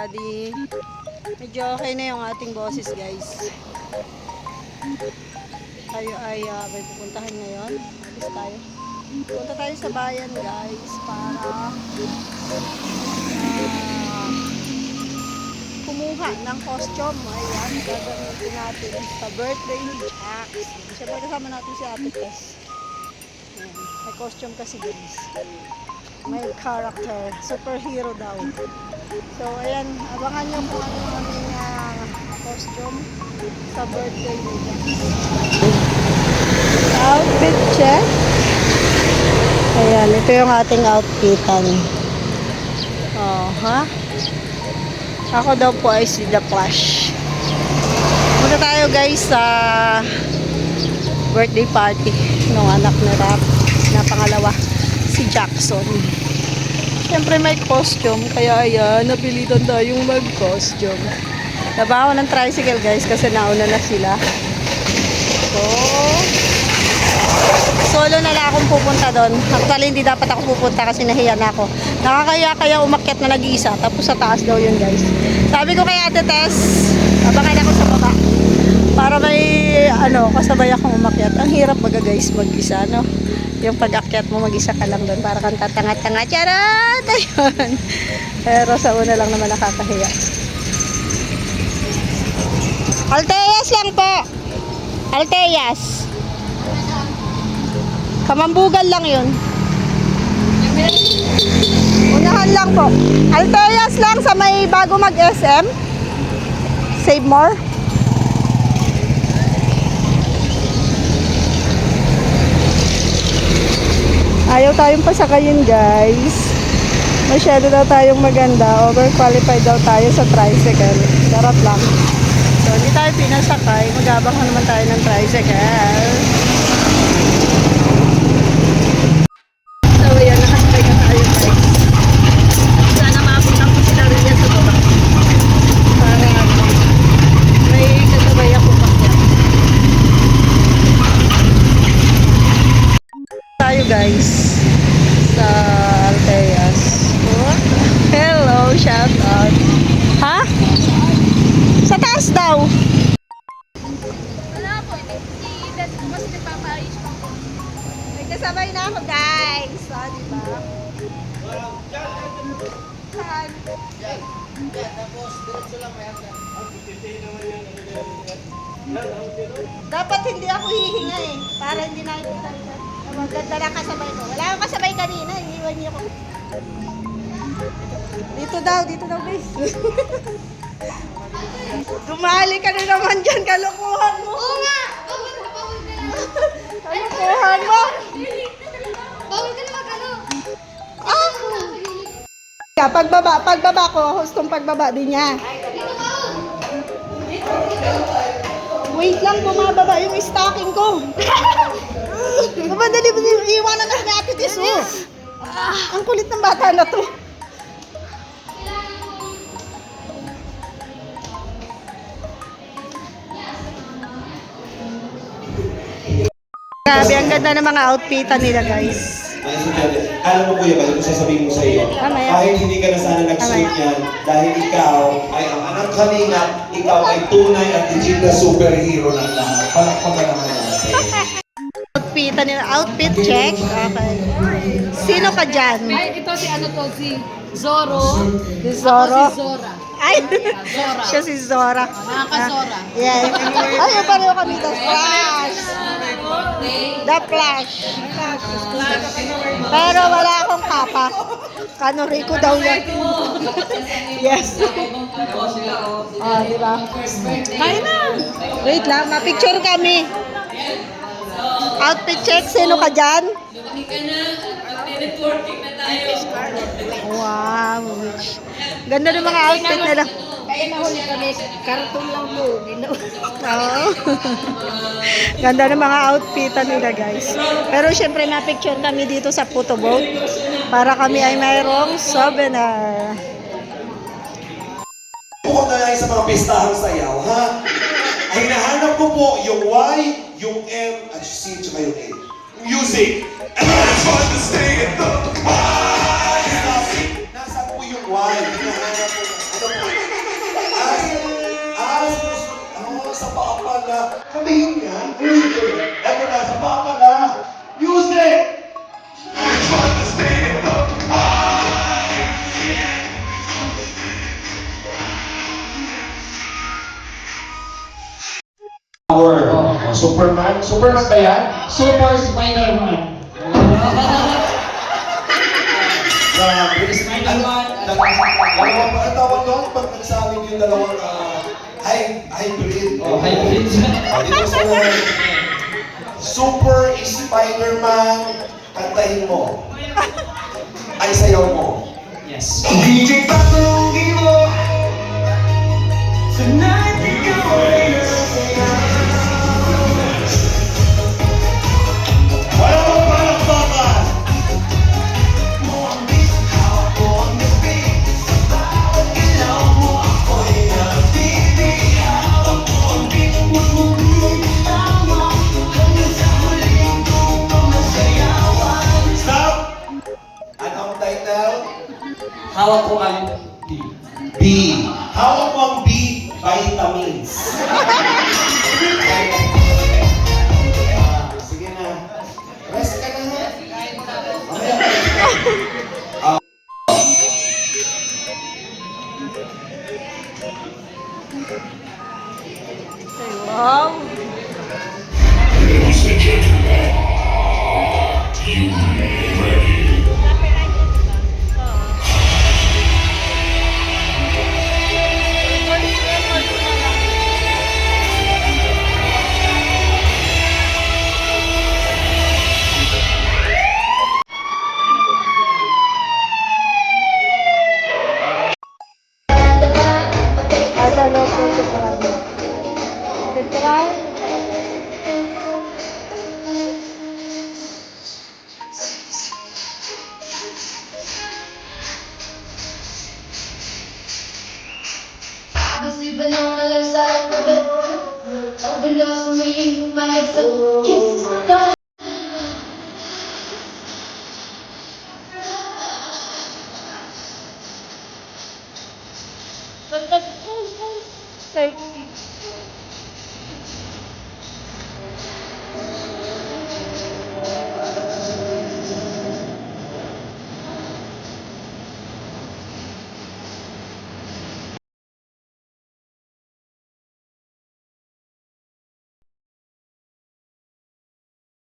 body. Medyo okay na yung ating boses, guys. Tayo ay may pupuntahan ngayon. Alis tayo. Punta tayo sa bayan, guys, para kumuha ng costume. Ayan, gagamitin natin sa birthday ni Jax. Siyempre kasama natin si Ate Tess. Ayan, may costume kasi, guys. May character, superhero daw. So, ayan, abangan nyo kung ano yung aming costume sa birthday ni Jax. Outfit check. Ayan, ito yung ating outfitan. Oh, ha? Ako daw po ay si The Flash. Punta tayo, guys, sa birthday party ng anak ni Rap na pangalawa, si Jackson. Siyempre may costume, kaya ayan, napilitan tayong mag-costume. Nabaho ng tricycle, guys, kasi nauna na sila. So, solo na lang akong pupunta doon. Actually, hindi dapat ako pupunta kasi nahiya na ako. Nakakaya kaya umakyat na nag-iisa. Tapos sa taas daw yun, guys. Sabi ko kay Ate Tess, abangan ako sa baba. Para may, kasabay akong umakyat. Ang hirap baga, guys, mag-isa, no? Yung pag-akyat mo, mag-isa ka lang doon. Para kang tatanga-tanga. Charot! Ayun. Pero sa una lang naman nakakahiya. Alteas lang po! Alteas! Kamambugan lang yun. Unahan lang po. Alteas lang sa may bago mag-SM. Save more. Ayaw tayong pasakayin, guys. Masyado daw tayong maganda. Overqualified daw tayo sa tricycle. Charot lang. So, hindi tayo pinasakay. Magabang naman tayo ng tricycle. Guys, sa Alteas. Hello, shout out. Ha? Sa taas daw. Wala po, si-event ko kasi nagpapaayos pa po. Nagkasabay na ako, guys. Diba? Saan? Tapos, diretso lang may hanggang. Dapat hindi ako hihinga eh. Para hindi nakikita nila. Maganda lang kasabay ko. Wala akong kasabay kanina. Iniwan niyo ko. Dito daw, guys. Dumali ka na naman dyan. Kalukuhan mo. Oo nga! Bawal ka na. Kalukuhan mo. Bawal ka na mag-ano. Pagbaba ko, hustong pagbaba din niya. Wait lang, bumababa yung stocking ko. Madali mo iwanan na ni Ate Tess. Ang kulit ng bata na to. Grabe, ang ganda ng mga outfitan nila, guys. Alam mo kuya, bakit ko sasabihin mo sa iyo? Kahit hindi ka na sana nag-suit yan, dahil ikaw ay ang anak kanina, ikaw ay tunay at legit na superhero ng lahat. Palakpakan naman natin. Outfitan nila, outfit check. Okay. Sino ka dyan? Ay, ito si si Zorro. Si Zorro? Si Zora. Ay, Zora. siya si Zora. Nakaka-Zora. Yeah. Ay, pareho kami. The Flash. The Flash. Pero wala akong kapa. Kanorico daw yan. Yes. Di ba? Kaya na. Wait lang, ma-picture kami. Outfit check, sino ka dyan? Wow. Ganda ng mga outfit nila. Kaya nahuli kami, karton lang po. Oo. Ganda ng mga outfitan nila, guys. Pero syempre na-picture kami dito sa photo booth para kami ay mayroong souvenir. Bukod na lang sa mga pistahang sayaw, ha? Ay hinahanap ko po yung Y, yung M, at yung C, tsaka yung A. Music! And I just want to stay at the Y! Nasaan po yung Y? Hinahanap ko. Ano po? papa na. Sabihin niya, eto na, sa papa na. Music! Power. Superman? Superman ba yan? Super Spider-Man. Spider-Man. Dalawang ba ang tawag doon? Pag nagsabi yung dalawang hybrid. Hybrid. Dito sa Super Spider-Man, kantahin mo. Ay, sayaw mo. Yes. DJ Patulungin mo. Tonight, ikaw ay wala mong palakpakan. Stop! Anong title? Hawak ko ang B. B. Hawak mo ang B, vitamins. Sige na. Rest ka na ha. Mamaya ka. Wow! Ano po ito para mo? Central? Kasi ba nang nalasal ko ba? Ang bilang humihingi pumayag sa kisses mo.